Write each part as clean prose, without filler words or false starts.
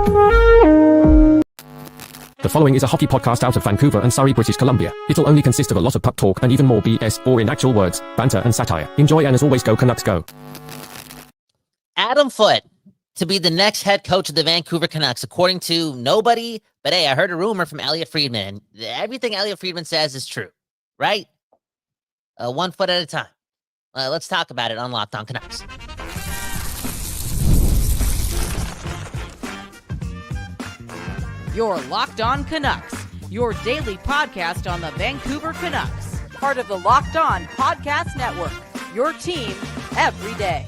The following is a hockey podcast out of Vancouver and Surrey, British Columbia. It'll only consist of a lot of puck talk and even more BS, or in actual words, banter and satire. Enjoy, and as always, go Canucks go. Adam Foote to be the next head coach of the Vancouver Canucks, according to nobody. But hey, I heard a rumor from Elliotte Friedman. Everything Elliotte Friedman says is true, right? 1 foot at a time. Let's talk about it on Locked On Canucks. You're Locked On Canucks, your daily podcast on the Vancouver Canucks, part of the Locked On Podcast Network, your team every day.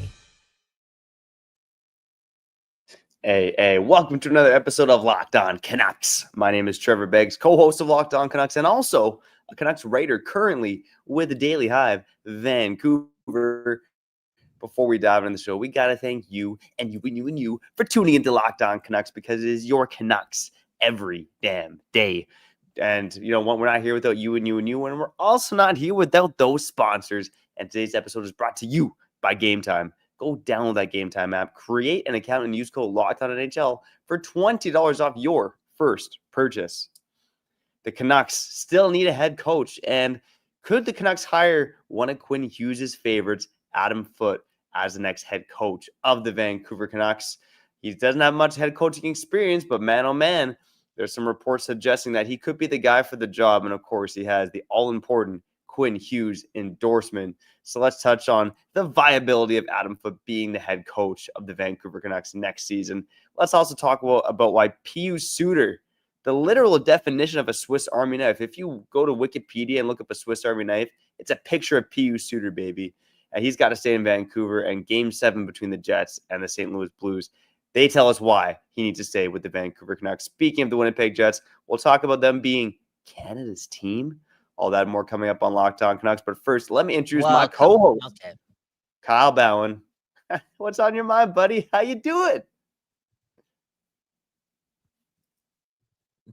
Hey, welcome to another episode of Locked On Canucks. My name is Trevor Beggs, co-host of Locked On Canucks, and also a Canucks writer currently with the Daily Hive, Vancouver. Before we dive into the show, we got to thank you and you for tuning into Locked On Canucks, because it is your Canucks every damn day. And you know what? We're not here without you, and we're also not here without those sponsors. And today's episode is brought to you by Game Time. Go download that Game Time app, create an account, and use code LOCKEDONNHL for $20 off your first purchase. The Canucks still need a head coach, and could the Canucks hire one of Quinn Hughes' favorites, Adam Foote, as the next head coach of the Vancouver Canucks? He doesn't have much head coaching experience, but man, oh man, there's some reports suggesting that he could be the guy for the job. And of course, he has the all-important Quinn Hughes endorsement. So let's touch on the viability of Adam Foote being the head coach of the Vancouver Canucks next season. Let's also talk about why Pius Suter, the literal definition of a Swiss Army knife. If you go to Wikipedia and look up a Swiss Army knife, it's a picture of Pius Suter, baby. And he's got to stay in Vancouver. And Game 7 between the Jets and the St. Louis Blues, they tell us why he needs to stay with the Vancouver Canucks. Speaking of the Winnipeg Jets, we'll talk about them being Canada's team. All that and more coming up on Locked On Canucks. But first, let me introduce my co-host, Kyle Bowen. What's on your mind, buddy? How you doing?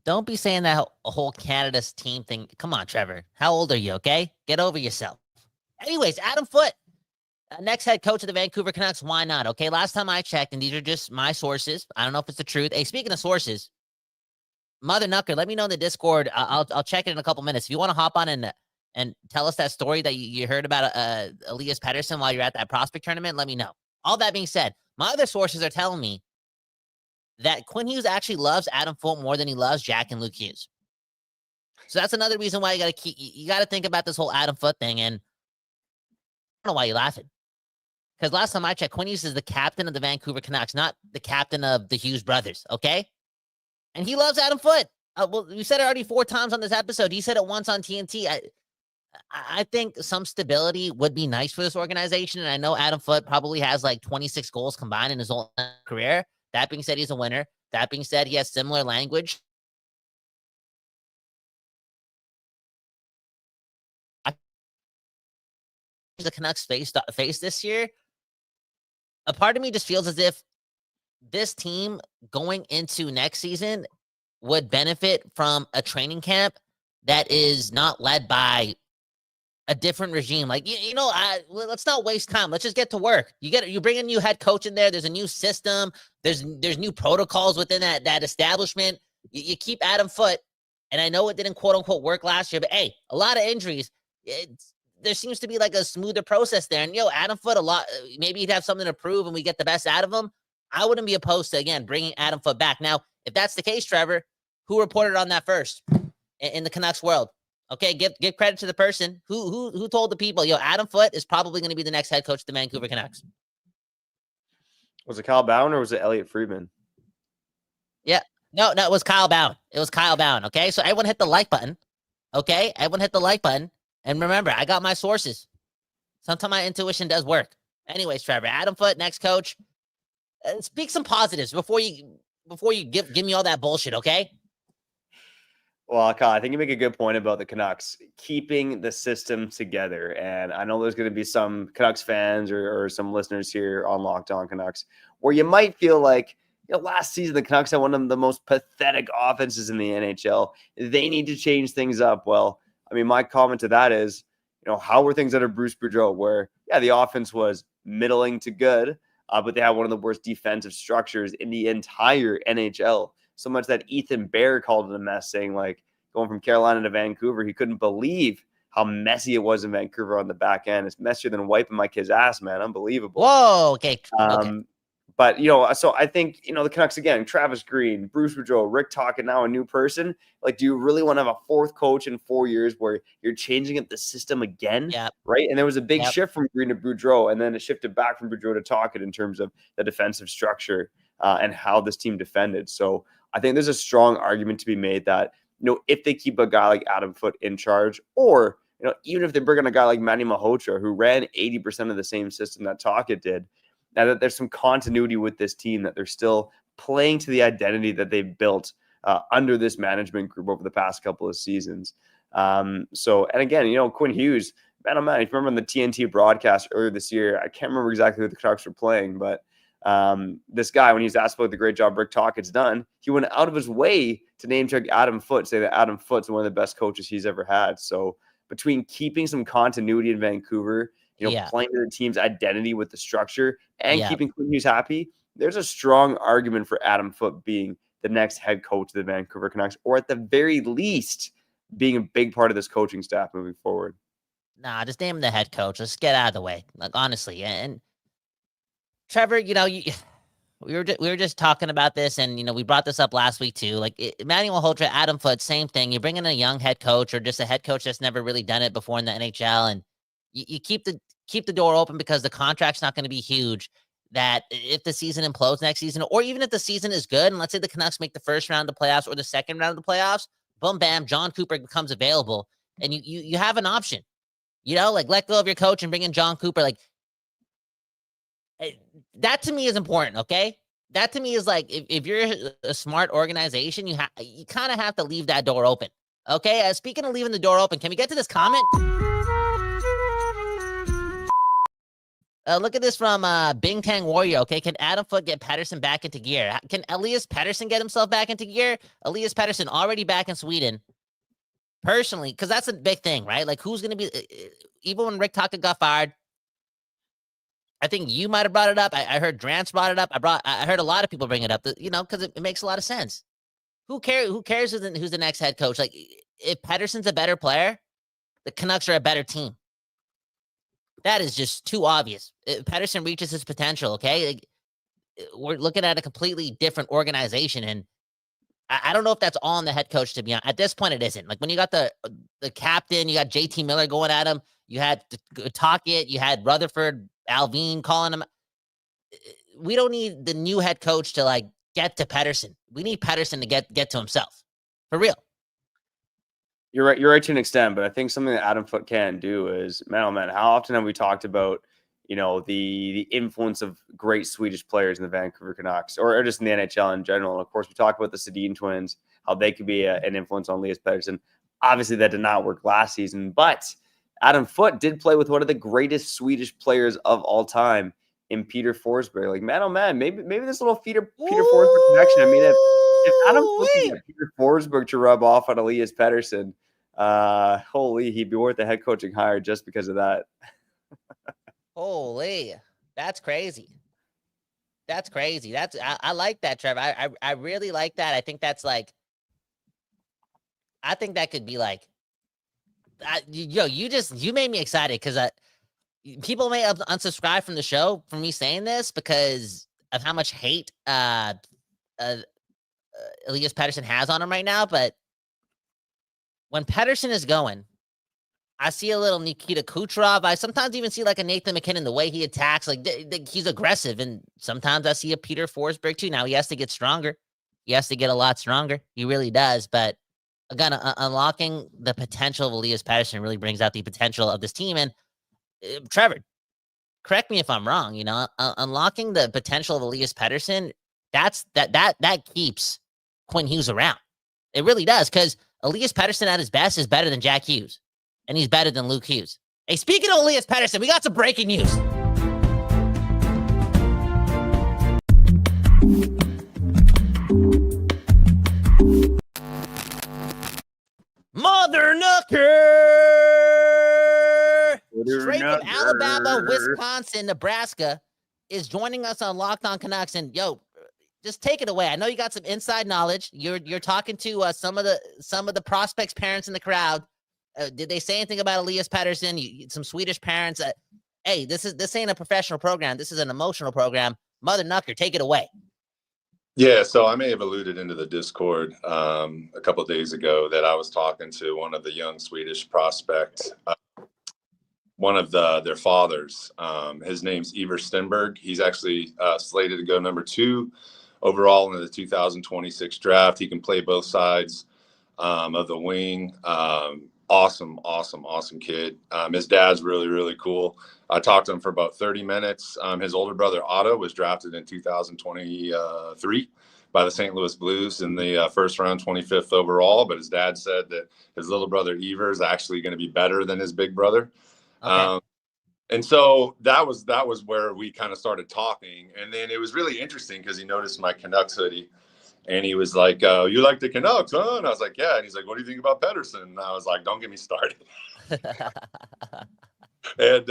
Don't be saying that whole Canada's team thing. Come on, Trevor. How old are you, okay? Get over yourself. Anyways, Adam Foote, next head coach of the Vancouver Canucks. Why not? Okay, last time I checked, and these are just my sources. I don't know if it's the truth. Hey, speaking of sources, Mother Knucker, let me know in the Discord. I'll check it in a couple minutes. If you want to hop on and tell us that story that you heard about Elias Pettersson while you're at that prospect tournament, let me know. All that being said, my other sources are telling me that Quinn Hughes actually loves Adam Foote more than he loves Jack and Luke Hughes. So that's another reason why you got to think about this whole Adam Foote thing. And I don't know why you're laughing. Because last time I checked, Quinn Hughes is the captain of the Vancouver Canucks, not the captain of the Hughes brothers, okay? And he loves Adam Foote. Well, we said it already 4 times on this episode. He said it once on TNT. I think some stability would be nice for this organization. And I know Adam Foote probably has like 26 goals combined in his whole career. That being said, he's a winner. That being said, he has similar language. The Canucks face this year, a part of me just feels as if this team going into next season would benefit from a training camp that is not led by a different regime. Like, let's not waste time. Let's just get to work. You bring a new head coach in there. There's a new system. There's new protocols within that establishment. You keep Adam Foote, and I know it didn't quote unquote work last year, but hey, a lot of injuries. There seems to be like a smoother process there. And, Adam Foote, maybe he'd have something to prove and we get the best out of him. I wouldn't be opposed to, again, bringing Adam Foote back. Now, if that's the case, Trevor, who reported on that first in the Canucks world? Okay, give credit to the person who told the people, Adam Foote is probably going to be the next head coach of the Vancouver Canucks. Was it Kyle Bowen or was it Elliotte Friedman? Yeah. No, it was Kyle Bowen. It was Kyle Bowen, okay? So everyone hit the like button, okay? Everyone hit the like button. And remember, I got my sources. Sometimes my intuition does work. Anyways, Trevor, Adam Foote, next coach. Speak some positives before you give me all that bullshit, okay? Well, Kyle, I think you make a good point about the Canucks keeping the system together. And I know there's going to be some Canucks fans or some listeners here on Locked On Canucks where you might feel like, last season the Canucks had one of the most pathetic offenses in the NHL. They need to change things up. Well, I mean, my comment to that is, how were things under Bruce Boudreau where, the offense was middling to good, but they have one of the worst defensive structures in the entire NHL. So much that Ethan Bear called it a mess, saying like going from Carolina to Vancouver, he couldn't believe how messy it was in Vancouver on the back end. It's messier than wiping my kid's ass, man. Unbelievable. Whoa, okay. Okay. But, so I think, the Canucks, again, Travis Green, Bruce Boudreau, Rick Tocchet, now a new person. Like, do you really want to have a fourth coach in 4 years where you're changing up the system again? Yep. Right? And there was a big shift from Green to Boudreau, and then it shifted back from Boudreau to Tocchet in terms of the defensive structure and how this team defended. So I think there's a strong argument to be made that, if they keep a guy like Adam Foote in charge, or, even if they bring in a guy like Manny Malhotra, who ran 80% of the same system that Tocchet did, now that there's some continuity with this team, that they're still playing to the identity that they've built under this management group over the past couple of seasons. And again, Quinn Hughes, man, oh man, if you remember on the TNT broadcast earlier this year, I can't remember exactly who the Canucks were playing, but this guy, when he was asked about the great job Rick Tocchet's done, he went out of his way to name check Adam Foote, say that Adam Foote's one of the best coaches he's ever had. So between keeping some continuity in Vancouver, playing to the team's identity with the structure and keeping Quinn Hughes happy, there's a strong argument for Adam Foote being the next head coach of the Vancouver Canucks, or at the very least, being a big part of this coaching staff moving forward. Nah, just name him the head coach. Let's get out of the way. Like, honestly. And Trevor, we were just talking about this, and we brought this up last week too. Like Emmanuel Holtra, Adam Foote, same thing. You bring in a young head coach, or just a head coach that's never really done it before in the NHL, and you keep the door open because the contract's not going to be huge. That if the season implodes next season, or even if the season is good, and let's say the Canucks make the first round of the playoffs or the second round of the playoffs, boom, bam, John Cooper becomes available, and you have an option. Like let go of your coach and bring in John Cooper. Like that to me is important. Okay, that to me is like if you're a smart organization, you kind of have to leave that door open. Okay, speaking of leaving the door open, can we get to this comment? Look at this from Bing Tang Warrior. Okay, can Adam Foote get Pettersson back into gear? Can Elias Pettersson get himself back into gear? Elias Pettersson already back in Sweden. Personally, because that's a big thing, right? Like, who's going to be, even when Rick Tocchet got fired, I think you might have brought it up. I heard Drance brought it up. I heard a lot of people bring it up, because it makes a lot of sense. Who cares who's the next head coach? Like, if Pettersson's a better player, the Canucks are a better team. That is just too obvious. If Pettersson reaches his potential, okay? Like, we're looking at a completely different organization, and I don't know if that's all on the head coach, to be honest. At this point, it isn't. Like, when you got the captain, you got JT Miller going at him, you had Tocchet, you had Rutherford, Alvin calling him. We don't need the new head coach to, like, get to Pettersson. We need Pettersson to get to himself. For real. You're right. You're right to an extent, but I think something that Adam Foote can do is, man, oh man, how often have we talked about, the influence of great Swedish players in the Vancouver Canucks, or just in the NHL in general? And of course, we talked about the Sedin twins, how they could be an influence on Elias Pettersson. Obviously, that did not work last season, but Adam Foote did play with one of the greatest Swedish players of all time in Peter Forsberg. Like, man, oh man, maybe this little Peter Forsberg connection. I mean, if Adam Foote can get Peter Forsberg to rub off on Elias Pettersson, holy, he'd be worth the head coaching hire just because of that. Holy, that's crazy. That's crazy. I like that, Trevor. I really like that. I think that's like, I think that could be like, you made me excited because people may unsubscribe from the show for me saying this because of how much hate Elias Pettersson has on him right now. But when Pettersson is going, I see a little Nikita Kucherov. I sometimes even see like a Nathan McKinnon, the way he attacks, like he's aggressive. And sometimes I see a Peter Forsberg too. Now he has to get stronger. He has to get a lot stronger. He really does. But again, unlocking the potential of Elias Pettersson really brings out the potential of this team. And Trevor, correct me if I'm wrong. Unlocking the potential of Elias Pettersson, that keeps Quinn Hughes around. It really does, because Elias Pettersson at his best is better than Jack Hughes. And he's better than Luke Hughes. Hey, speaking of Elias Pettersson, we got some breaking news. Mother Nucker! Straight from Alabama, Wisconsin, Nebraska. is joining us on Locked On Canucks, and yo, just take it away. I know you got some inside knowledge. You're talking to some of the prospects' parents in the crowd. Did they say anything about Elias Pettersson? Some Swedish parents. Hey, this ain't a professional program. This is an emotional program. Mother Knucker, take it away. Yeah, so I may have alluded into the Discord a couple of days ago that I was talking to one of the young Swedish prospects, one of their fathers. His name's Ivar Stenberg. He's actually slated to go number 2 overall in the 2026 draft. He can play both sides of the wing. Awesome kid. His dad's really, really cool. I talked to him for about 30 minutes. His older brother, Otto, was drafted in 2023 by the St. Louis Blues in the first round, 25th overall. But his dad said that his little brother, Ivar, is actually going to be better than his big brother. Okay. And so that was where we kind of started talking. And then it was really interesting because he noticed my Canucks hoodie. And he was like, you like the Canucks, huh? And I was like, yeah. And he's like, what do you think about Pettersson? And I was like, don't get me started. And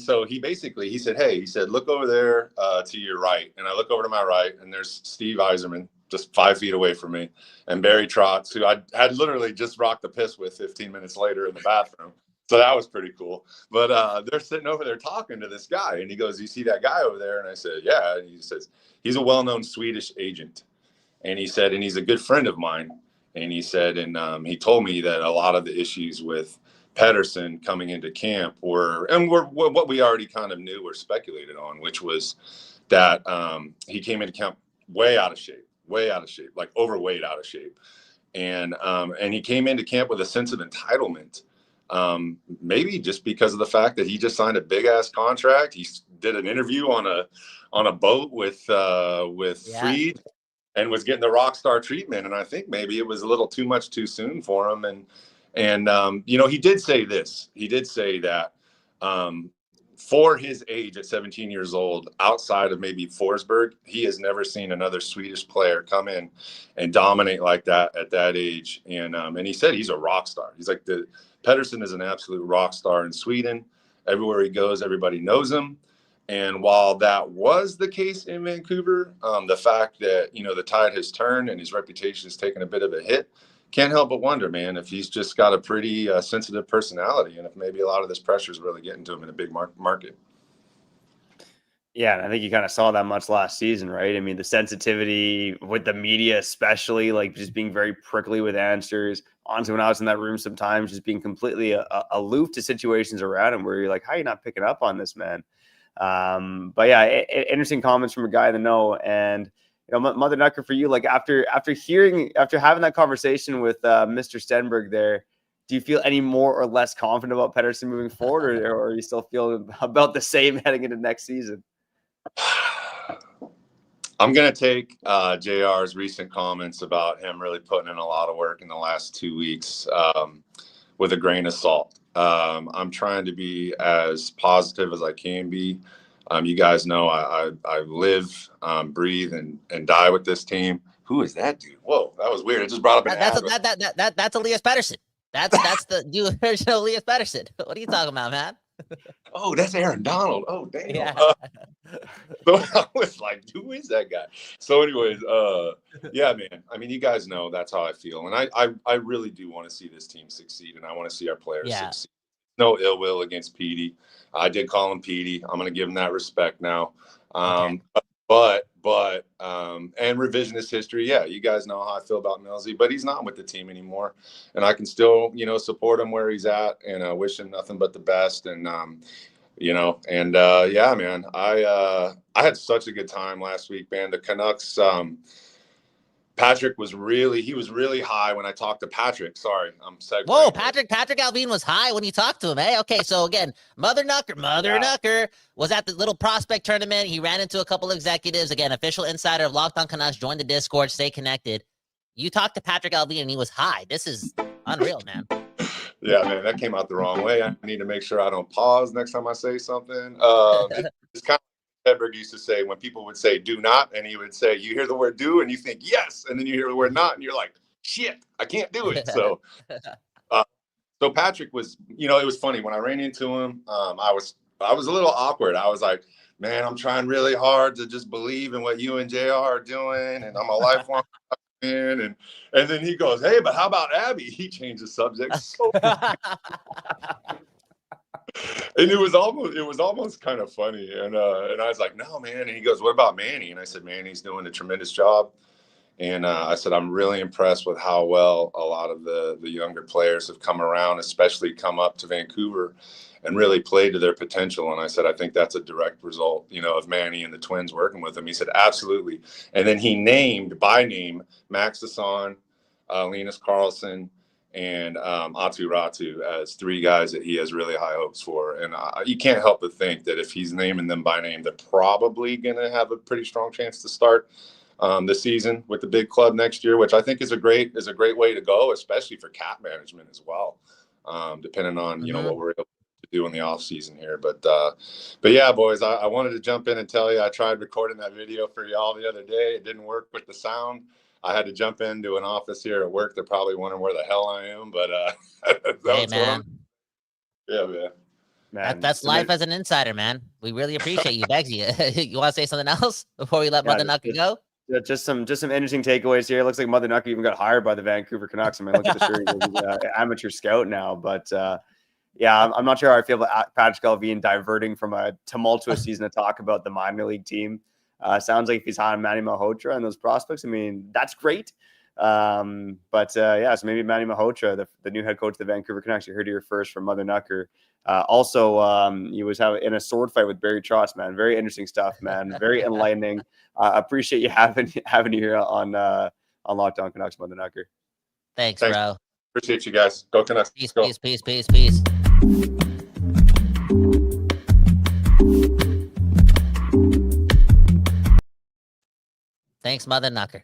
so he said, hey, look over there to your right. And I look over to my right, and there's Steve Yzerman just 5 feet away from me, and Barry Trotz, who I had literally just rocked the piss with 15 minutes later in the bathroom. So that was pretty cool. But they're sitting over there talking to this guy, and he goes, you see that guy over there? And I said, yeah. And he says, he's a well-known Swedish agent. And he said, and he's a good friend of mine. And he said, and he told me that a lot of the issues with Pettersson coming into camp were what we already kind of knew or speculated on, which was that he came into camp way out of shape, like overweight, out of shape. And he came into camp with a sense of entitlement. Maybe just because of the fact that he just signed a big ass contract. He did an interview on a boat with Freed and was getting the rock star treatment. And I think maybe it was a little too much too soon for him. And he did say this. He did say that for his age at 17 years old, outside of maybe Forsberg, he has never seen another Swedish player come in and dominate like that at that age. And he said he's a rock star. He's like, Pettersson is an absolute rock star in Sweden. Everywhere he goes, everybody knows him. And while that was the case in Vancouver, the fact that, the tide has turned and his reputation has taken a bit of a hit, can't help but wonder, man, if he's just got a pretty sensitive personality and if maybe a lot of this pressure is really getting to him in a big market. Yeah, and I think you kind of saw that much last season, right? I mean, the sensitivity with the media, especially, like just being very prickly with answers. Honestly, when I was in that room sometimes, just being completely aloof to situations around him where you're like, how are you not picking up on this, man? But yeah, interesting comments from a guy in the know. And, Mother Knucker, for you, like after having that conversation with Mr. Stenberg there, do you feel any more or less confident about Pettersson moving forward, or are you still feeling about the same heading into next season? I'm going to take JR's recent comments about him really putting in a lot of work in the last 2 weeks with a grain of salt. I'm trying to be as positive as I can be. You guys know I live, breathe, and die with this team. Who is that dude? Whoa, that was weird. It just brought up an that's Elias Pettersson. That's the original Elias Pettersson. What are you talking about, man? Oh, that's Aaron Donald. Oh, damn. Yeah. So I was like, who is that guy? So anyways, yeah, man. I mean, you guys know that's how I feel. And I really do want to see this team succeed, and I want to see our players succeed. No ill will against Petey. I did call him Petey. I'm going to give him that respect now. Okay. But and revisionist history. Yeah, you guys know how I feel about Millsy, but he's not with the team anymore, and I can still, support him where he's at, and wish him nothing but the best. And yeah, man, I had such a good time last week, man. The Canucks. Patrick was really high when I talked to Patrick. Sorry, I'm segueing. Whoa, Patrick Alvin was high when you talked to him, eh? Okay, so again, Mother Knucker was at the little prospect tournament. He ran into a couple executives. Again, official insider of Locked On Canucks. Join the Discord. Stay connected. You talked to Patrick Alvin and he was high. This is unreal, man. Yeah, man, that came out the wrong way. I need to make sure I don't pause next time I say something. It's kind of Edberg used to say when people would say do not, and he would say, you hear the word do and you think yes, and then you hear the word not and you're like, shit, I can't do it. So Patrick was, it was funny when I ran into him. I was I was a little awkward. I was like, man, I'm trying really hard to just believe in what you and JR are doing, and I'm a lifelong fan. And then he goes, hey, but how about Abby? He changed the subject. So and it was almost kind of funny. And I was like, no, man. And he goes, what about Manny? And I said, Manny's doing a tremendous job. And I said, I'm really impressed with how well a lot of the younger players have come around, especially come up to Vancouver and really played to their potential. And I said, I think that's a direct result, of Manny and the Twins working with him. He said, absolutely. And then he named by name Max Dasson, Linus Carlson, and Atu Ratu as 3 guys that he has really high hopes for. And you can't help but think that if he's naming them by name, they're probably going to have a pretty strong chance to start this season with the big club next year, which I think is a great way to go, especially for cap management as well, depending on what we're able to do in the off season here. But yeah, boys, I wanted to jump in and tell you I tried recording that video for y'all the other day. It didn't work with the sound. I had to jump into an office here at work. They're probably wondering where the hell I am, but hey, man. Yeah, man. That's life as an insider, man. We really appreciate you, Begsy. You want to say something else before we let Mother Knucker go? Yeah, just some interesting takeaways here. It looks like Mother Knucker even got hired by the Vancouver Canucks. I mean, look at the shirt. He's an amateur scout now. But yeah, I'm not sure how I feel about Patrick Allvin diverting from a tumultuous season to talk about the minor league team. Sounds like if he's hiring Manny Malhotra and those prospects, I mean, that's great. But yeah, so maybe Manny Malhotra, the new head coach of the Vancouver Canucks. You heard it here first from Mother Knucker. Also, he was in a sword fight with Barry Trotz, man. Very interesting stuff, man. Very enlightening. Appreciate you having you here on Locked On Canucks, Mother Knucker. Thanks, bro. Appreciate you guys. Go Canucks. Peace, Go. peace. Thanks, Mother Knucker.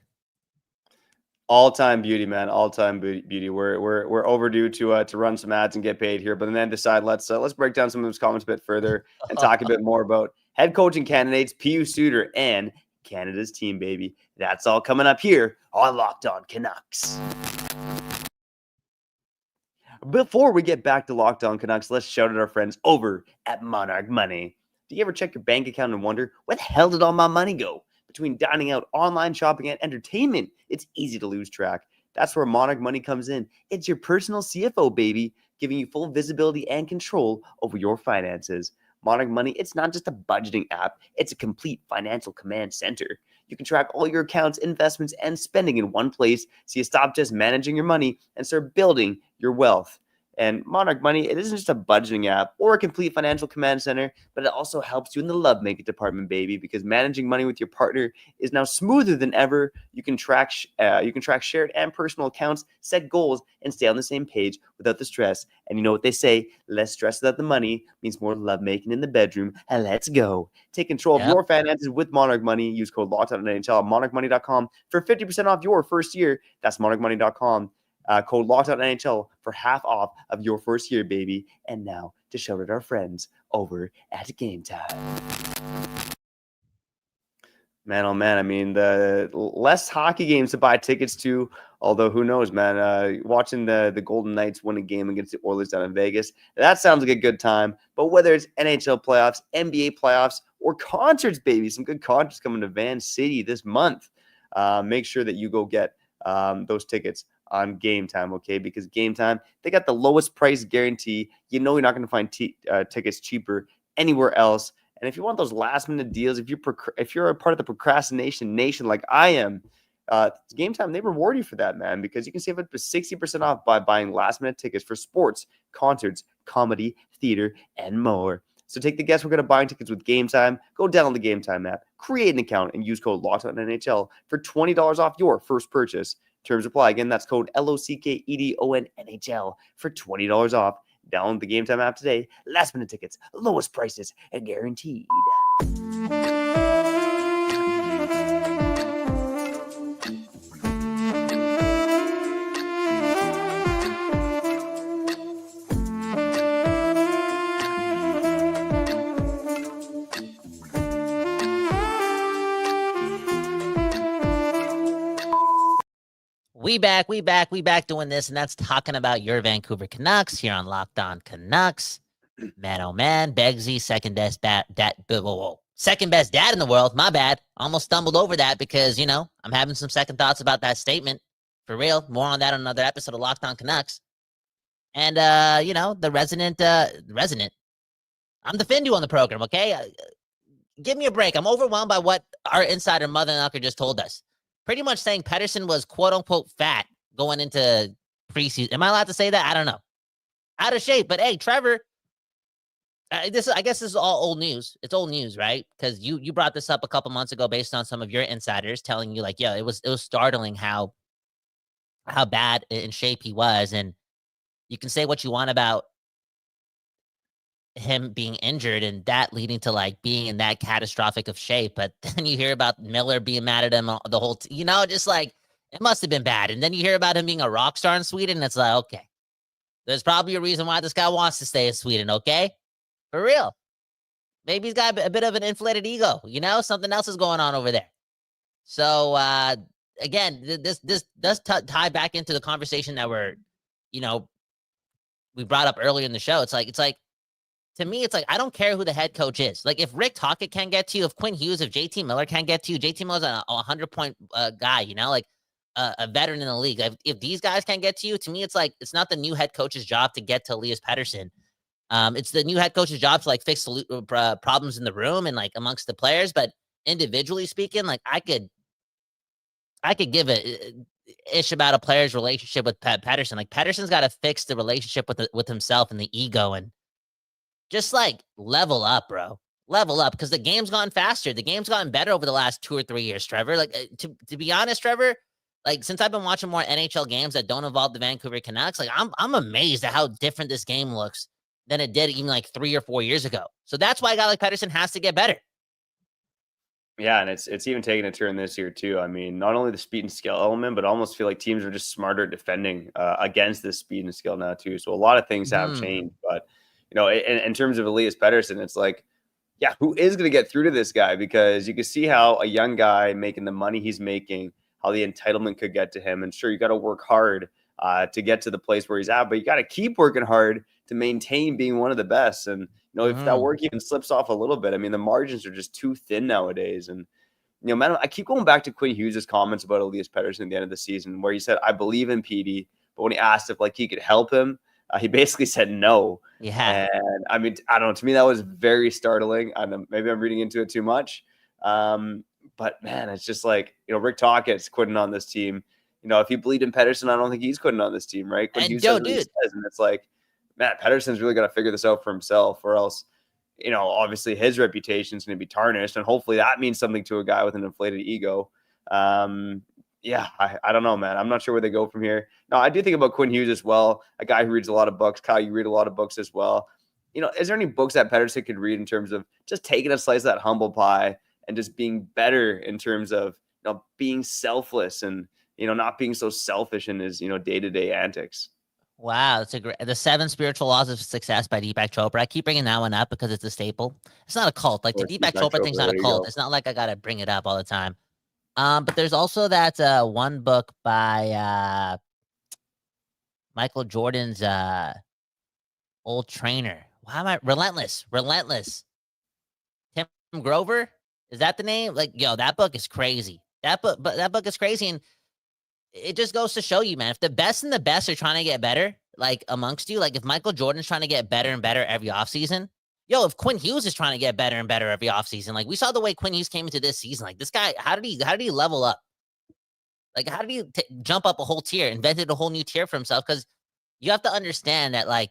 All-time beauty, man. All-time beauty. We're overdue to run some ads and get paid here, but then decide let's break down some of those comments a bit further and talk a bit more about head coaching candidates, Pius Suter, and Canada's team, baby. That's all coming up here on Locked On Canucks. Before we get back to Locked On Canucks, let's shout out our friends over at Monarch Money. Do you ever check your bank account and wonder, where the hell did all my money go? Between dining out, online shopping, and entertainment, it's easy to lose track. That's where Monarch Money comes in. It's your personal CFO, baby, giving you full visibility and control over your finances. Monarch Money, it's not just a budgeting app. It's a complete financial command center. You can track all your accounts, investments, and spending in one place, so you stop just managing your money and start building your wealth. And Monarch Money, it isn't just a budgeting app or a complete financial command center, but it also helps you in the lovemaking department, baby, because managing money with your partner is now smoother than ever. You can track shared and personal accounts, set goals, and stay on the same page without the stress. And you know what they say, less stress without the money means more lovemaking in the bedroom. And let's go. Take control of your finances with Monarch Money. Use code LOCKEDON at monarchmoney.com for 50% off your first year. That's monarchmoney.com. Code LOCKEDON for half off of your first year, baby. And now to shout at our friends over at Game Time. Man, oh man, I mean, the less hockey games to buy tickets to, although who knows, man, watching the Golden Knights win a game against the Oilers down in Vegas, that sounds like a good time. But whether it's NHL playoffs, NBA playoffs, or concerts, baby, some good concerts coming to Van City this month, make sure that you go get those tickets on Game Time, okay? Because Game Time, they got the lowest price guarantee. You know you're not going to find tickets cheaper anywhere else. And if you want those last-minute deals, if you're a part of the procrastination nation like I am, Game Time, they reward you for that, man, because you can save up to 60% off by buying last-minute tickets for sports, concerts, comedy, theater, and more. So take the guesswork out of buying tickets with Game Time. Go download the Game Time app, create an account, and use code LOCKEDONNHL for $20 off your first purchase. Terms apply. Again, that's code LOCKEDONNHL for $20 off. Download the Game Time app today. Last minute tickets, lowest prices, and guaranteed. We back doing this, and that's talking about your Vancouver Canucks here on Locked On Canucks. Man, oh man, Begsy, second best second best dad in the world. My bad. Almost stumbled over that because, I'm having some second thoughts about that statement. For real. More on that on another episode of Locked On Canucks. And, the resident. I'm the Findu on the program, okay? Give me a break. I'm overwhelmed by what our insider Mother Knucker just told us. Pretty much saying Pettersson was quote-unquote fat going into preseason. Am I allowed to say that? I don't know. Out of shape. But, hey, Trevor, I guess this is all old news. It's old news, right? Because you brought this up a couple months ago based on some of your insiders telling you, like, yeah, it was startling how bad in shape he was. And you can say what you want about him being injured and that leading to like being in that catastrophic of shape. But then you hear about Miller being mad at him the whole, just like it must have been bad. And then you hear about him being a rock star in Sweden. And it's like, okay, there's probably a reason why this guy wants to stay in Sweden. Okay. For real. Maybe he's got a bit of an inflated ego, something else is going on over there. So, again, this does tie back into the conversation that we brought up earlier in the show. It's like, to me, it's like, I don't care who the head coach is. Like, if Rick Tocchet can't get to you, if Quinn Hughes, if JT Miller can't get to you, JT Miller's a 100-point guy, like a veteran in the league. If these guys can't get to you, to me, it's like, it's not the new head coach's job to get to Elias Pettersson. It's the new head coach's job to like fix problems in the room and like amongst the players. But individually speaking, like I could give a ish about a player's relationship with Pettersson. Like Pettersson's got to fix the relationship with himself and the ego and just like level up, bro. Level up because the game's gone faster. The game's gotten better over the last 2 or 3 years, Trevor. Like to be honest, Trevor, like since I've been watching more NHL games that don't involve the Vancouver Canucks, like I'm amazed at how different this game looks than it did even like 3 or 4 years ago. So that's why a guy like Pettersson has to get better. Yeah, and it's even taking a turn this year too. I mean, not only the speed and skill element, but I almost feel like teams are just smarter defending against this speed and skill now too. So a lot of things have changed. But in terms of Elias Pettersson, it's like, yeah, who is going to get through to this guy? Because you can see how a young guy making the money he's making, how the entitlement could get to him. And sure, you got to work hard to get to the place where he's at, but you got to keep working hard to maintain being one of the best. And if that work even slips off a little bit, I mean, the margins are just too thin nowadays. And man, I keep going back to Quinn Hughes' comments about Elias Pettersson at the end of the season, where he said, "I believe in PD," but when he asked if like he could help him, he basically said no. Yeah. And I mean, I don't know. To me, that was very startling. Maybe I'm reading into it too much. But man, it's just like, Rick Tocchet's quitting on this team. If he believed in Pettersson, I don't think he's quitting on this team, right? Quinn Hughes says what he says, and it's like, man, Pettersson's really got to figure this out for himself, or else, obviously his reputation is going to be tarnished, and hopefully that means something to a guy with an inflated ego. Yeah, I don't know, man. I'm not sure where they go from here. No, I do think about Quinn Hughes as well, a guy who reads a lot of books. Kyle, you read a lot of books as well. Is there any books that Pettersson could read in terms of just taking a slice of that humble pie and just being better in terms of being selfless and not being so selfish in his day-to-day antics? Wow, that's the 7 Spiritual Laws of Success by Deepak Chopra. I keep bringing that one up because it's a staple. It's not a cult. Like the Deepak Chopra thing's not a cult. It's not like I gotta bring it up all the time. But there's also that one book by Michael Jordan's old trainer. Why am I Relentless? Tim Grover? Is that the name? Like, that book is crazy. That book is crazy, and it just goes to show you, man, if the best and the best are trying to get better, like amongst you, like if Michael Jordan's trying to get better and better every offseason, if Quinn Hughes is trying to get better and better every offseason, like we saw the way Quinn Hughes came into this season, like this guy, how did he level up? Like, how did he jump up a whole tier, invented a whole new tier for himself? Because you have to understand that, like,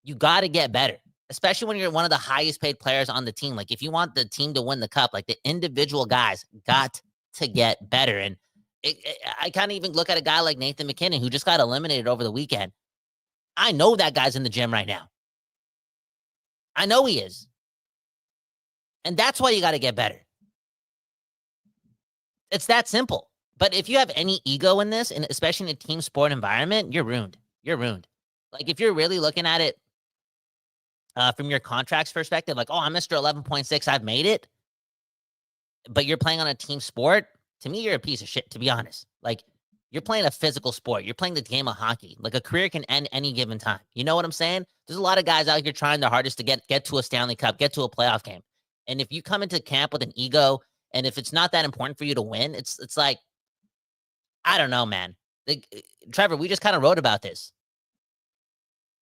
you got to get better, especially when you're one of the highest paid players on the team. Like, if you want the team to win the cup, like the individual guys got to get better. And I can't even look at a guy like Nathan McKinnon, who just got eliminated over the weekend. I know that guy's in the gym right now. I know he is. And that's why you got to get better. It's that simple. But if you have any ego in this, and especially in a team sport environment, you're ruined. You're ruined. Like, if you're really looking at it from your contract's perspective, like, I'm Mr. 11.6, I've made it, but you're playing on a team sport, to me, you're a piece of shit, to be honest. Like, You're playing a physical sport. You're playing the game of hockey. Like, a career can end any given time. You know what I'm saying? There's a lot of guys out here trying their hardest to get to a Stanley Cup, get to a playoff game. And if you come into camp with an ego, and if it's not that important for you to win, it's like, I don't know, man. Like, Trevor, we just kind of wrote about this.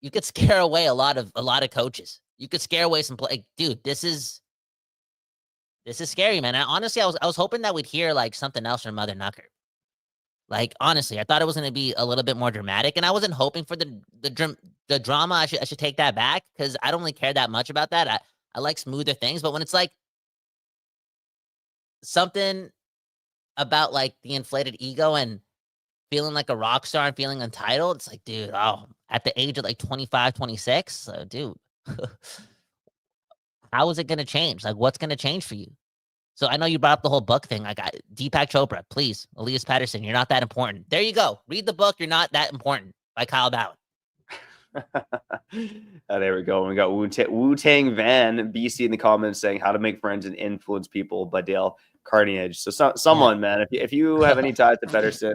You could scare away a lot of coaches. You could scare away some play. Dude, this is scary, man. And honestly, I was hoping that we'd hear like something else from Mother Knucker. Like, honestly, I thought it was going to be a little bit more dramatic, and I wasn't hoping for the drama. I should take that back, because I don't really care that much about that. I like smoother things, but when it's like something about like the inflated ego and feeling like a rock star and feeling entitled, it's like, dude, at the age of like 25, 26, dude, how is it going to change? Like, what's going to change for you? So I know you brought up the whole book thing. Like, Deepak Chopra, please, Elias Pettersson, you're not that important. There you go. Read the book, You're Not That Important, by Kyle Bowen. There we go. We got Wu-Tang Van BC in the comments saying how to make friends and influence people by Dale Carnegie. So someone, man, if you have any ties to Pettersson,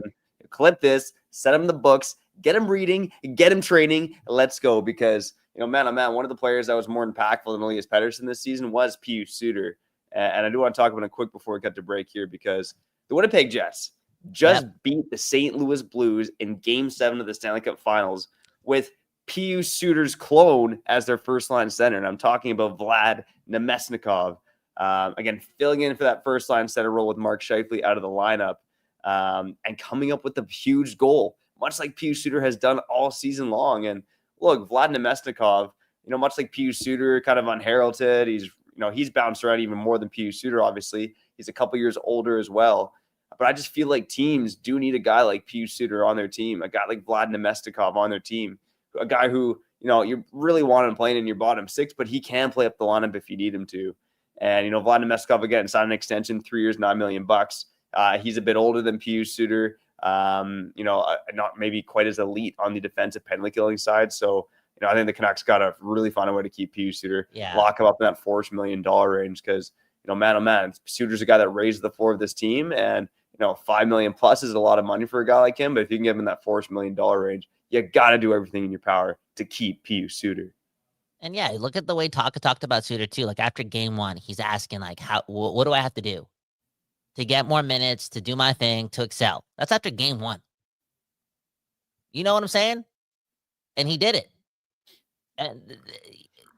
clip this, send him the books, get him reading, get him training. Let's go, because, man, one of the players that was more impactful than Elias Pettersson this season was Pius Suter. And I do want to talk about it quick before we cut to break here, because the Winnipeg Jets just beat the St. Louis Blues in Game 7 of the Stanley Cup Finals with Pius Suter's clone as their first-line center. And I'm talking about Vlad Nemesnikov. Again, filling in for that first-line center role with Mark Scheifele out of the lineup, and coming up with a huge goal, much like Pius Suter has done all season long. And look, Vlad Nemesnikov, much like Pius Suter, kind of unheralded. He's bounced around even more than Pius Suter, obviously. He's a couple years older as well. But I just feel like teams do need a guy like Pius Suter on their team, a guy like Vlad Nemesnikov on their team, a guy who, you really want him playing in your bottom six, but he can play up the lineup if you need him to. And, Vlad Nemesnikov, again, signed an extension, 3 years, $9 million. He's a bit older than Pius Suter, not maybe quite as elite on the defensive penalty killing side. So, I think the Canucks got to really find a way to keep Pius Suter, lock him up in that $4 million range, because, man, oh man, Suter's a guy that raised the floor of this team, and, $5 million plus is a lot of money for a guy like him. But if you can give him that $4 million range, you got to do everything in your power to keep Pius Suter. And yeah, look at the way Tocchet talked about Suter too. Like, after Game 1, he's asking like, what do I have to do to get more minutes, to do my thing, to excel? That's after Game 1. You know what I'm saying? And he did it. And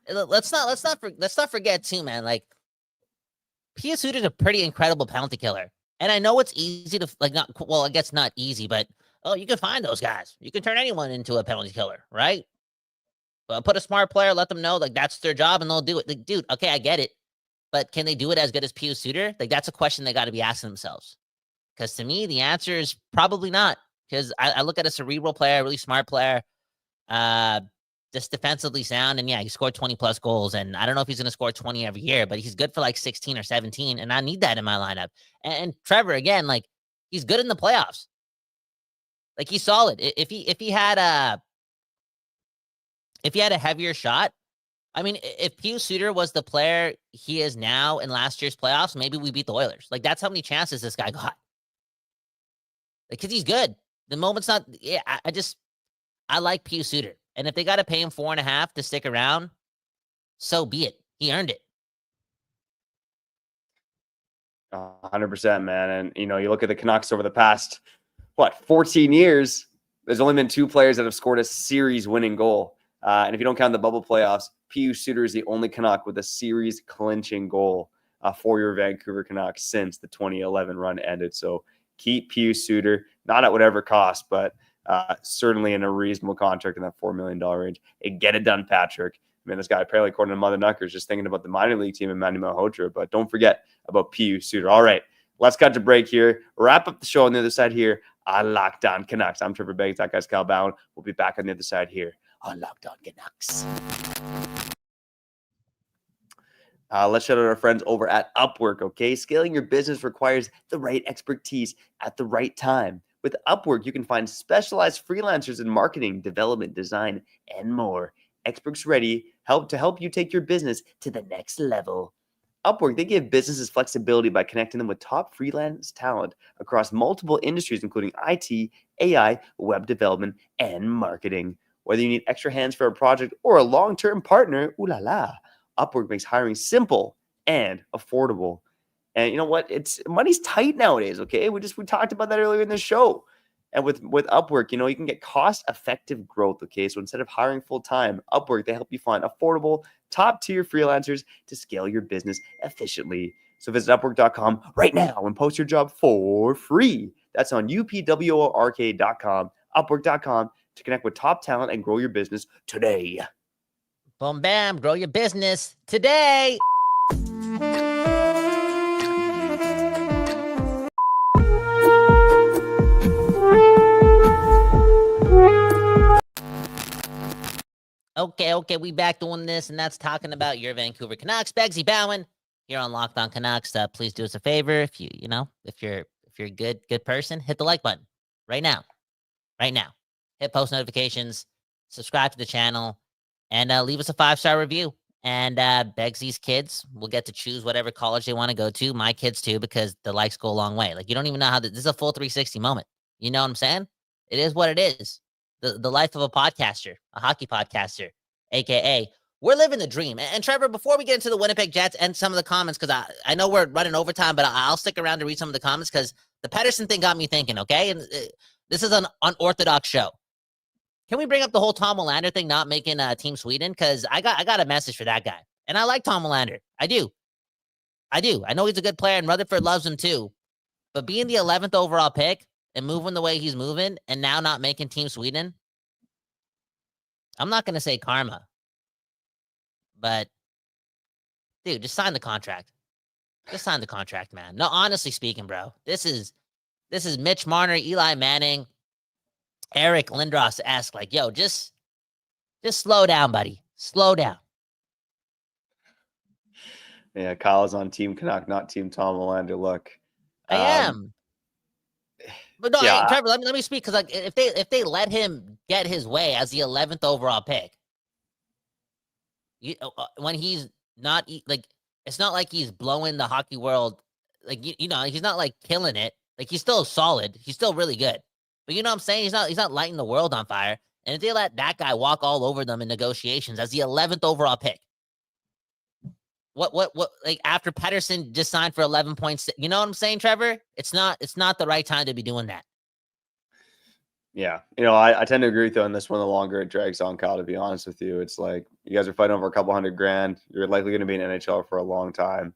let's not forget too, man. Like, Pius Suter's a pretty incredible penalty killer. And I know it's easy to I guess not easy, but you can find those guys. You can turn anyone into a penalty killer, right? But put a smart player, let them know like that's their job, and they'll do it. Like, dude, okay, I get it, but can they do it as good as Pius Suter? Like, that's a question they got to be asking themselves. Because to me, the answer is probably not. Because I look at a cerebral player, a really smart player, just defensively sound, and yeah, he scored 20 plus goals, and I don't know if he's going to score 20 every year, but he's good for like 16 or 17, and I need that in my lineup. And Trevor, again, like, he's good in the playoffs. Like, he's solid. If he had a heavier shot, I mean, if Pius Suter was the player he is now in last year's playoffs, maybe we beat the Oilers. Like, that's how many chances this guy got. Like, because he's good. The moment's not. Yeah, I like Pius Suter. And if they got to pay him $4.5 million to stick around, so be it. He earned it. 100%, man. And, you look at the Canucks over the past, 14 years, there's only been 2 players that have scored a series-winning goal. And if you don't count the bubble playoffs, Pius Suter is the only Canuck with a series-clinching goal for your Vancouver Canucks since the 2011 run ended. So keep Pius Suter, not at whatever cost, but certainly in a reasonable contract in that $4 million range. And get it done, Patrick. I mean, this guy, apparently, according to Mother Knucker, is just thinking about the minor league team in Manny Malhotra. But don't forget about Pius Suter. All right, let's cut to break here. Wrap up the show on the other side here on Locked On Canucks. I'm Trevor Beggs. That guy's Kyle Bowen. We'll be back on the other side here on Locked On Canucks. Let's shout out our friends over at Upwork, okay? Scaling your business requires the right expertise at the right time. With Upwork, you can find specialized freelancers in marketing, development, design, and more. Experts ready to help you take your business to the next level. Upwork, they give businesses flexibility by connecting them with top freelance talent across multiple industries, including IT, AI, web development, and marketing. Whether you need extra hands for a project or a long-term partner, ooh la la, Upwork makes hiring simple and affordable. And you know what? Money's tight nowadays, okay? We talked about that earlier in the show. And with Upwork, you can get cost-effective growth, okay? So instead of hiring full-time, Upwork, they help you find affordable, top-tier freelancers to scale your business efficiently. So visit Upwork.com right now and post your job for free. That's on upwork.com, Upwork.com, to connect with top talent and grow your business today. Boom, bam, grow your business today. Okay, we back doing this, and that's talking about your Vancouver Canucks. Begsy Bowen here on Locked On Canucks. Please do us a favor, if you're a good person, hit the like button right now. Hit post notifications, subscribe to the channel, and leave us a 5-star review. And Begsy's kids will get to choose whatever college they want to go to. My kids too, because the likes go a long way. Like, you don't even know how this is a full 360 moment. You know what I'm saying? It is what it is. The life of a podcaster, a hockey podcaster, aka we're living the dream. And Trevor, before we get into the Winnipeg Jets and some of the comments, because I know we're running overtime, but I'll stick around to read some of the comments because the Pedersen thing got me thinking. Okay, and this is an unorthodox show. Can we bring up the whole Tom Willander thing not making Team Sweden? Because I got a message for that guy, and I like Tom Willander. I do. I know he's a good player, and Rutherford loves him too. But being the 11th overall pick and moving the way he's moving, and now not making Team Sweden, I'm not going to say karma, but dude, just sign the contract. Just sign the contract, man. No, honestly speaking, bro, this is Mitch Marner, Eli Manning, Eric Lindros-esque. Like, yo, just slow down, buddy. Slow down. Yeah, Kyle's on Team Canuck, not Team Tom Willander. Look, I am. But no, yeah. hey, Trevor, let me speak, because like if they let him get his way as the 11th overall pick, when he's not like, it's not like he's blowing the hockey world, like he's not like killing it. Like, he's still solid, he's still really good. But you know what I'm saying? He's not lighting the world on fire. And if they let that guy walk all over them in negotiations as the 11th overall pick, what like, after Pedersen just signed for 11 points, you know what I'm saying, Trevor? It's not the right time to be doing that. Yeah. I tend to agree with you on this one. The longer it drags on, Kyle, to be honest with you, it's like you guys are fighting over a couple $100,000. You're likely going to be in NHL for a long time.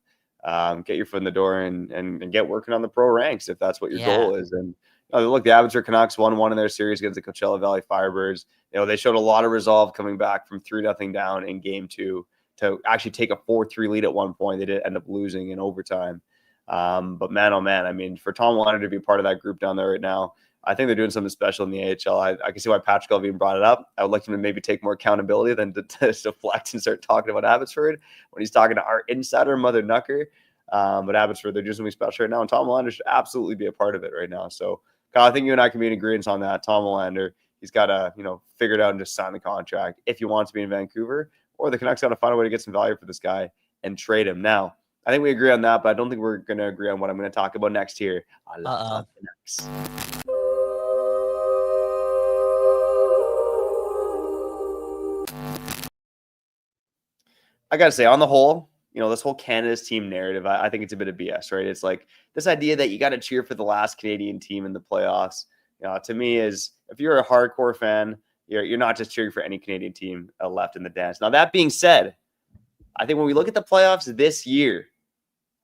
Get your foot in the door and get working on the pro ranks if that's what your goal is. And look, the Abbotsford Canucks won one in their series against the Coachella Valley Firebirds. They showed a lot of resolve coming back from 3-0 down in game 2 to actually take a 4-3 lead at one point. They did end up losing in overtime. But man, oh man, I mean, for Tom Willander to be part of that group down there right now, I think they're doing something special in the AHL. I can see why Patrick Levine brought it up. I would like him to maybe take more accountability than to deflect and start talking about Abbotsford when he's talking to our insider, Mother Knucker. But Abbotsford, they're doing something special right now, and Tom Willander should absolutely be a part of it right now. So, Kyle, I think you and I can be in agreement on that. Tom Willander, he's got to, figure it out and just sign the contract if he wants to be in Vancouver, or the Canucks got to find a way to get some value for this guy and trade him. Now, I think we agree on that, but I don't think we're going to agree on what I'm going to talk about next here on Canucks. I got to say, on the whole, this whole Canada's team narrative, I think it's a bit of BS, right? It's like this idea that you got to cheer for the last Canadian team in the playoffs. To me, is if you're a hardcore fan, you're not just cheering for any Canadian team left in the dance. Now, that being said, I think when we look at the playoffs this year,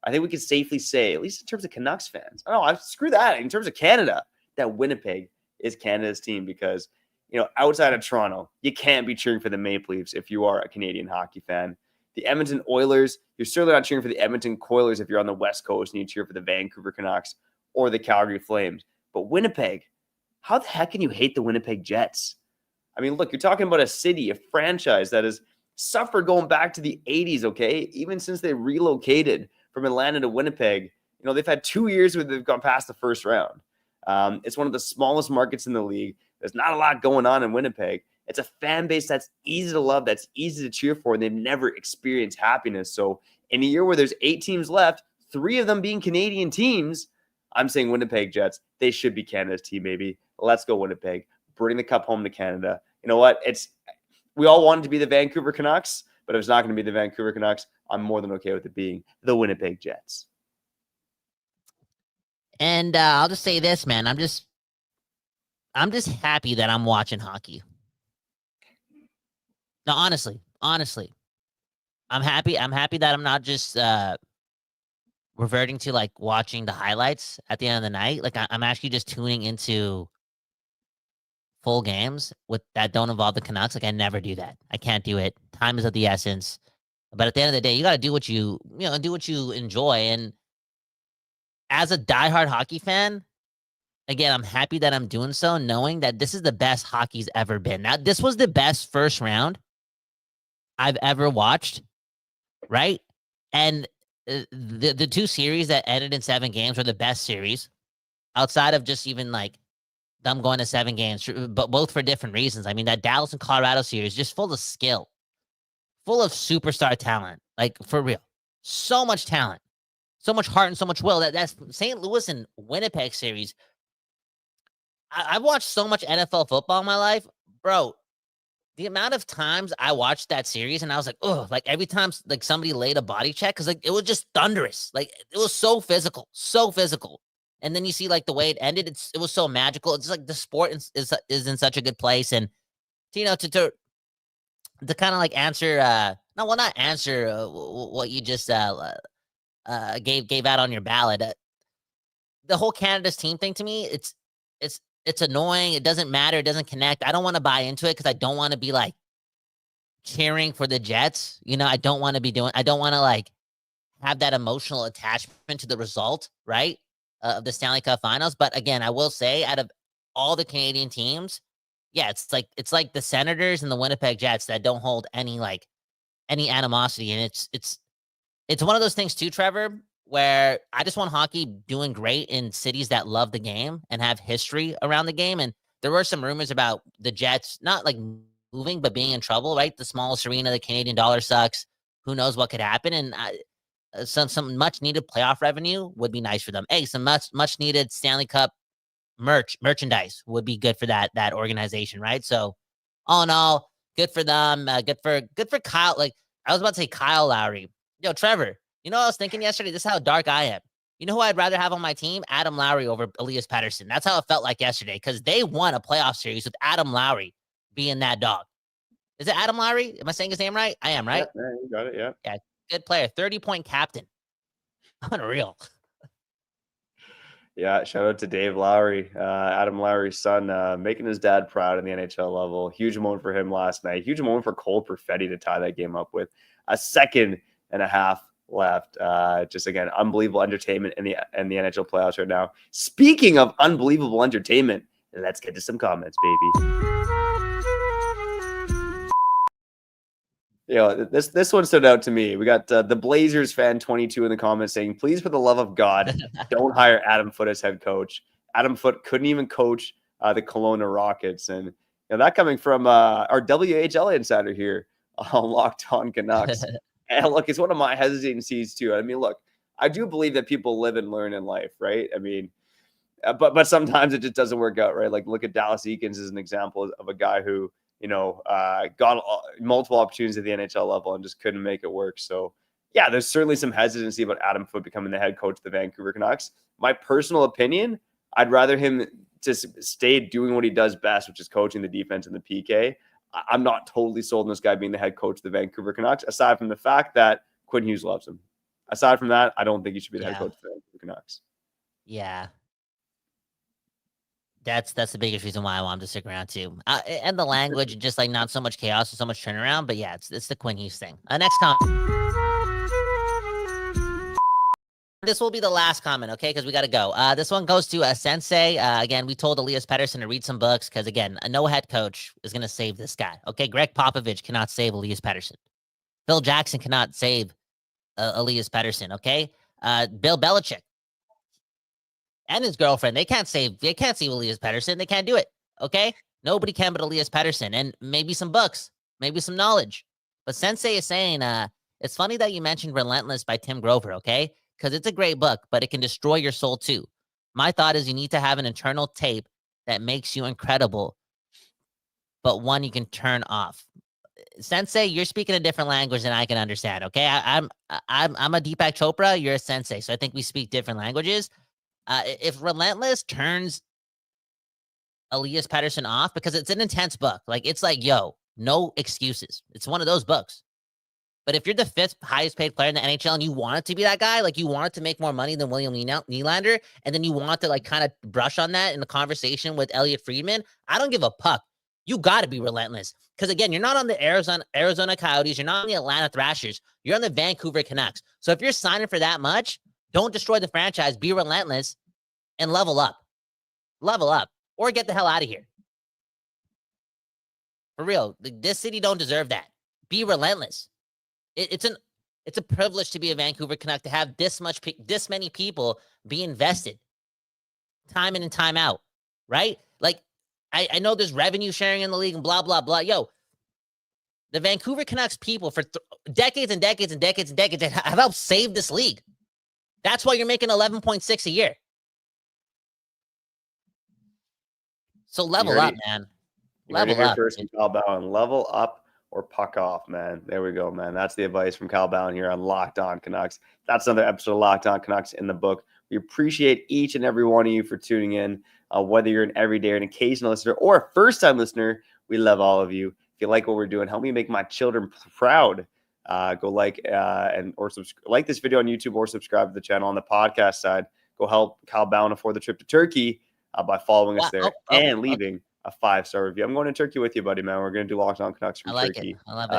I think we can safely say, at least in terms of Canucks fans, screw that. In terms of Canada, that Winnipeg is Canada's team because, outside of Toronto, you can't be cheering for the Maple Leafs if you are a Canadian hockey fan. The Edmonton Oilers, you're certainly not cheering for the Edmonton Coilers if you're on the West Coast and you cheer for the Vancouver Canucks or the Calgary Flames. But Winnipeg, how the heck can you hate the Winnipeg Jets? I mean, look, you're talking about a city, a franchise that has suffered going back to the 80s, okay? Even since they relocated from Atlanta to Winnipeg, they've had 2 years where they've gone past the first round. It's one of the smallest markets in the league. There's not a lot going on in Winnipeg. It's a fan base that's easy to love, that's easy to cheer for, and they've never experienced happiness. So in a year where there's 8 teams left, 3 of them being Canadian teams, I'm saying Winnipeg Jets, they should be Canada's team, baby. Let's go Winnipeg. Bring the cup home to Canada. You know what? We all wanted to be the Vancouver Canucks, but if it's not going to be the Vancouver Canucks, I'm more than okay with it being the Winnipeg Jets. And I'll just say this, man. I'm just happy that I'm watching hockey. No, honestly, I'm happy. I'm happy that I'm not just reverting to like watching the highlights at the end of the night. Like I'm actually just tuning into full games with that don't involve the Canucks. Like I never do that. I can't do it. Time is of the essence. But at the end of the day, you got to do what you enjoy. And as a diehard hockey fan, again, I'm happy that I'm doing so, knowing that this is the best hockey's ever been. Now, this was the best first round I've ever watched, right? And the 2 series that ended in 7 games were the best series outside of just even like them going to 7 games, but both for different reasons. I mean, that Dallas and Colorado series just full of skill, full of superstar talent, like for real. So much talent, so much heart and so much will. That's St. Louis and Winnipeg series. I've watched so much NFL football in my life, bro. The amount of times I watched that series and I was like, oh, like every time like somebody laid a body check, because like it was just thunderous. Like it was so physical, so physical. And then you see like the way it ended, it was so magical. It's like the sport is in such a good place. And to kind of like answer, not answer what you just gave out on your ballot. The whole Canada's team thing to me, it's annoying. It doesn't matter. It doesn't connect. I don't want to buy into it because I don't want to be like cheering for the Jets. I don't want to like have that emotional attachment to the result, right? Of the Stanley Cup Finals. But again, I will say out of all the Canadian teams, yeah, it's like the Senators and the Winnipeg Jets that don't hold any animosity. And it's one of those things too, Trevor, where I just want hockey doing great in cities that love the game and have history around the game. And there were some rumors about the Jets not like moving, but being in trouble, right? The smallest arena, the Canadian dollar sucks. Who knows what could happen? And some much needed playoff revenue would be nice for them. Hey, some much needed Stanley Cup merchandise would be good for that organization, right? So all in all, good for them. Good for Kyle. Like I was about to say Kyle Lowry. Yo, Trevor, I was thinking yesterday, this is how dark I am. You know who I'd rather have on my team? Adam Lowry over Elliotte Pettersson. That's how it felt like yesterday because they won a playoff series with Adam Lowry being that dog. Is it Adam Lowry? Am I saying his name right? I am, right? Yeah, you got it, yeah. Yeah, good player. 30-point captain. Unreal. Yeah, shout out to Dave Lowry, Adam Lowry's son, making his dad proud in the NHL level. Huge moment for him last night. Huge moment for Cole Perfetti to tie that game up with a second and a half left. Just again, unbelievable entertainment in the NHL playoffs right now. Speaking of unbelievable entertainment, let's get to some comments, baby. This one stood out to me. We got the Blazers fan 22 in the comments saying, please, for the love of God, don't hire Adam Foote as head coach. Adam Foote couldn't even coach the Kelowna Rockets. And that coming from our WHL insider here on Locked On Canucks. And look, it's one of my hesitancies too. I mean, look, I do believe that people live and learn in life, right? I mean, but sometimes it just doesn't work out, right? Like look at Dallas Eakins as an example of a guy who, got multiple opportunities at the NHL level and just couldn't make it work. So yeah, there's certainly some hesitancy about Adam Foote becoming the head coach of the Vancouver Canucks. My personal opinion, I'd rather him just stay doing what he does best, which is coaching the defense and the PK. I'm not totally sold on this guy being the head coach of the Vancouver Canucks, aside from the fact that Quinn Hughes loves him. Aside from that, I don't think he should be the head coach of the Vancouver Canucks. Yeah. That's the biggest reason why I want him to stick around too. And the language, just like not so much chaos and so much turnaround. But yeah, it's the Quinn Hughes thing. Next comment. This will be the last comment, okay? Because we got to go. This one goes to Sensei. Again, we told Elliotte Pettersson to read some books because, again, no head coach is going to save this guy, okay? Greg Popovich cannot save Elliotte Pettersson. Phil Jackson cannot save Elliotte Pettersson, okay? Bill Belichick and his girlfriend, they can't save Elliotte Pettersson. They can't do it, okay? Nobody can but Elliotte Pettersson. And maybe some books, maybe some knowledge. But Sensei is saying It's funny that you mentioned Relentless by Tim Grover, okay? Because it's a great book, but it can destroy your soul too. My thought is you need to have an internal tape that makes you incredible, but one you can turn off. Sensei, you're speaking a different language than I can understand, okay? I'm a Deepak Chopra, you're a sensei, so I think we speak different languages. If Relentless turns Elias Pettersson off, because it's an intense book, like it's like, yo, no excuses. It's one of those books. But if you're the 5th highest paid player in the NHL and you want it to be that guy, like you want it to make more money than William Nylander, and then you want to like kind of brush on that in the conversation with Elliotte Friedman, I don't give a puck. You got to be relentless. Because again, you're not on the Arizona Coyotes. You're not on the Atlanta Thrashers. You're on the Vancouver Canucks. So if you're signing for that much, don't destroy the franchise. Be relentless and level up. Level up. Or get the hell out of here. For real. This city don't deserve that. Be relentless. It's a privilege to be a Vancouver Canuck, to have this many people be invested time in and time out, right? Like, I know there's revenue sharing in the league and blah, blah, blah. Yo, the Vancouver Canucks people for decades and decades and decades and decades have helped save this league. That's why you're making 11.6 a year. So level up, man. Level up. First from Kyle Bowen. Level up or puck off, man. There we go, man. That's the advice from Kyle Bowen here on Locked On Canucks. That's another episode of Locked On Canucks in the book. We appreciate each and every one of you for tuning in. Whether you're an everyday or an occasional listener or a first-time listener, we love all of you. If you like what we're doing, help me make my children proud. Go like this video on YouTube or subscribe to the channel. On the podcast side, go help Kyle Bowen afford the trip to Turkey by following us there and leaving a 5-star review. I'm going to Turkey with you, buddy, man. We're going to do Locked On Canucks from Turkey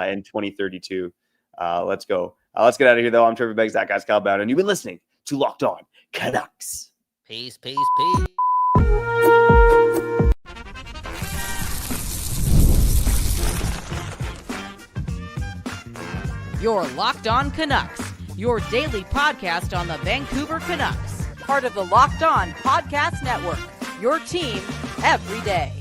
in 2032. Let's go. Let's get out of here, though. I'm Trevor Beggs. That guy's Kyle Bowen, and you've been listening to Locked On Canucks. Peace, peace, peace. You're Locked On Canucks, your daily podcast on the Vancouver Canucks, part of the Locked On Podcast Network, your team every day.